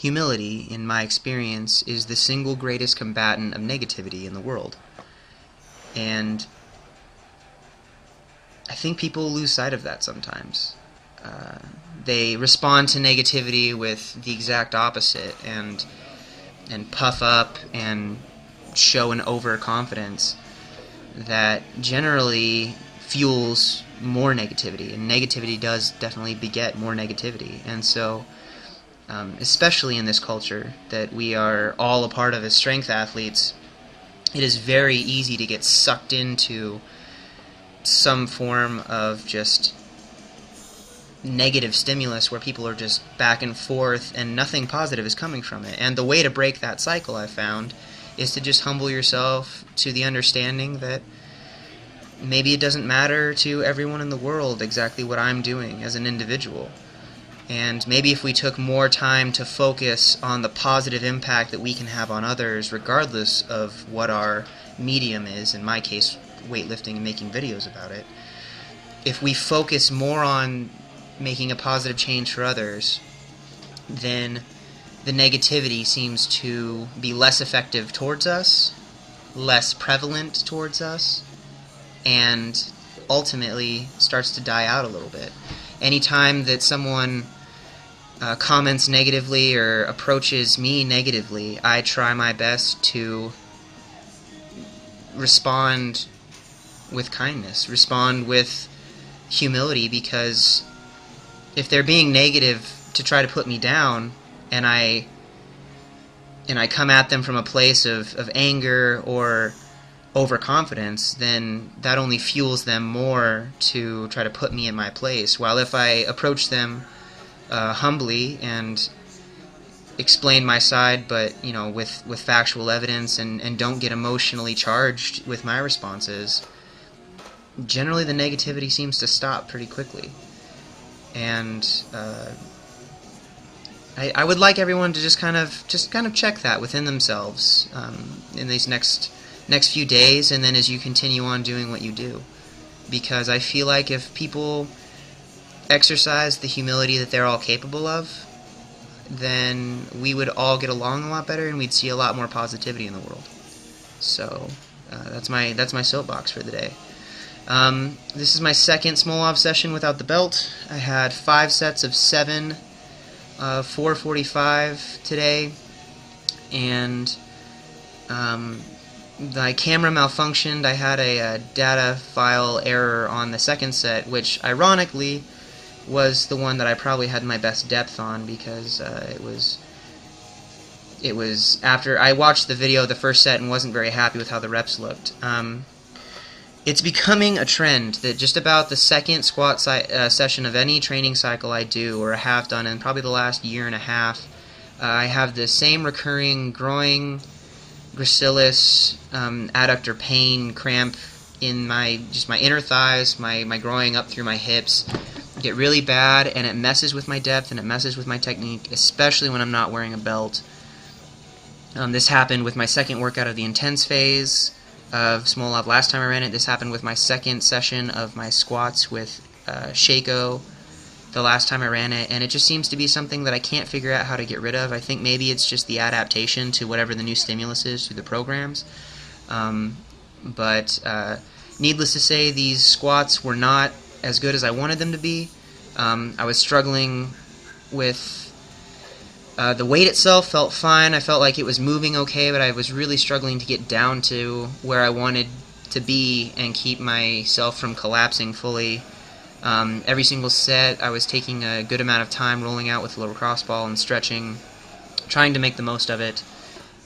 humility, in my experience, is the single greatest combatant of negativity in the world. And I think people lose sight of that sometimes. They respond to negativity with the exact opposite, and puff up and show an overconfidence that generally fuels more negativity, and negativity does definitely beget more negativity. And so, especially in this culture that we are all a part of as strength athletes, it is very easy to get sucked into some form of just negative stimulus where people are just back and forth and nothing positive is coming from it. And the way to break that cycle, I've found, is to just humble yourself to the understanding that maybe it doesn't matter to everyone in the world exactly what I'm doing as an individual. And maybe if we took more time to focus on the positive impact that we can have on others, regardless of what our medium is, in my case, weightlifting and making videos about it, if we focus more on making a positive change for others, then the negativity seems to be less effective towards us, less prevalent towards us, and ultimately starts to die out a little bit. Anytime that someone comments negatively or approaches me negatively, I try my best to respond with kindness, respond with humility, because if they're being negative to try to put me down, and I come at them from a place of anger or overconfidence, then that only fuels them more to try to put me in my place. While if I approach them humbly and explain my side, but with factual evidence, and don't get emotionally charged with my responses, generally the negativity seems to stop pretty quickly. And I would like everyone to just kind of check that within themselves in these next few days, and then as you continue on doing what you do, because I feel like if people exercise the humility that they're all capable of, then we would all get along a lot better, and we'd see a lot more positivity in the world. So that's my soapbox for the day. This is my second Smolov session without the belt. I had 5 sets of 7, 445 today, and my camera malfunctioned. I had a data file error on the second set, which ironically was the one that I probably had my best depth on, because it was after I watched the video of the first set and wasn't very happy with how the reps looked. It's becoming a trend that just about the second squat session of any training cycle I do or have done in probably the last year and a half, I have the same recurring groin, gracilis, adductor pain, cramp in my inner thighs, my groin up through my hips. Get really bad, and it messes with my depth and it messes with my technique, especially when I'm not wearing a belt. This happened with my second workout of the intense phase of Smolov last time I ran it. This happened with my second session of my squats with Shako the last time I ran it, and it just seems to be something that I can't figure out how to get rid of. I think maybe it's just the adaptation to whatever the new stimulus is through the programs. But needless to say, these squats were not as good as I wanted them to be. I was struggling with the weight itself. Felt fine. I felt like it was moving okay, but I was really struggling to get down to where I wanted to be and keep myself from collapsing fully. Every single set, I was taking a good amount of time rolling out with the lacrosse ball and stretching, trying to make the most of it.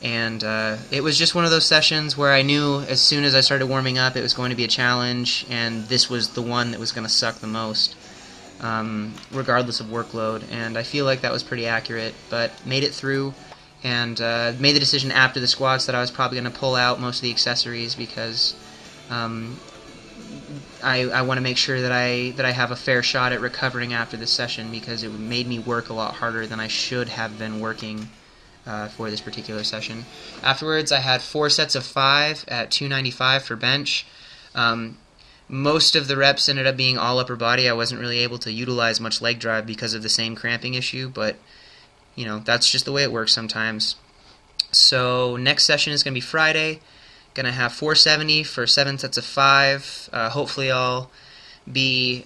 And it was just one of those sessions where I knew as soon as I started warming up it was going to be a challenge, and this was the one that was going to suck the most, regardless of workload. And I feel like that was pretty accurate, but made it through, and made the decision after the squats that I was probably going to pull out most of the accessories, because I want to make sure that I have a fair shot at recovering after this session, because it made me work a lot harder than I should have been working for this particular session. Afterwards, I had 4 sets of 5 at 295 for bench. Most of the reps ended up being all upper body. I wasn't really able to utilize much leg drive because of the same cramping issue, but That's just the way it works sometimes. So next session is going to be Friday. Going to have 470 for 7 sets of 5. Hopefully I'll be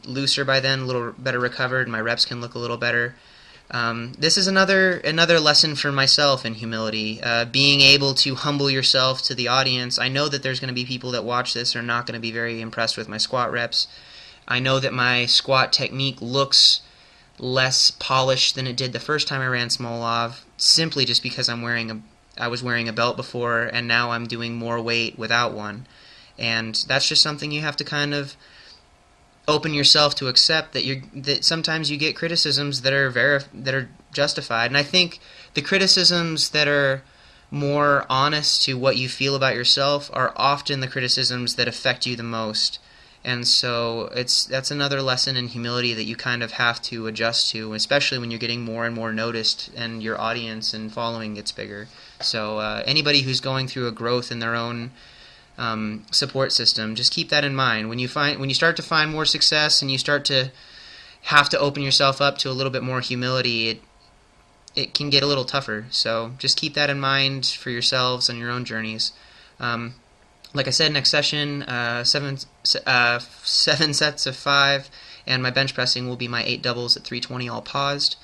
looser by then, a little better recovered. My reps can look a little better. This is another lesson for myself in humility, being able to humble yourself to the audience. I know that there's going to be people that watch this are not going to be very impressed with my squat reps. I know that my squat technique looks less polished than it did the first time I ran Smolov, simply just because I was wearing a belt before, and now I'm doing more weight without one. And that's just something you have to kind of open yourself to accept, that sometimes you get criticisms that are justified. And I think the criticisms that are more honest to what you feel about yourself are often the criticisms that affect you the most. And so that's another lesson in humility that you kind of have to adjust to, especially when you're getting more and more noticed and your audience and following gets bigger. So anybody who's going through a growth in their own support system, just keep that in mind. When you start to find more success and you start to have to open yourself up to a little bit more humility, it can get a little tougher. So just keep that in mind for yourselves on your own journeys. Like I said, next session, 7 sets of 5, and my bench pressing will be my 8 doubles at 320 all paused.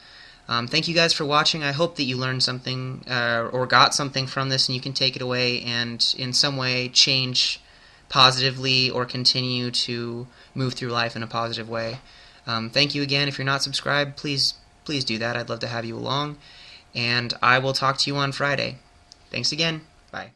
Thank you guys for watching. I hope that you learned something or got something from this, and you can take it away and in some way change positively or continue to move through life in a positive way. Thank you again. If you're not subscribed, please do that. I'd love to have you along, and I will talk to you on Friday. Thanks again. Bye.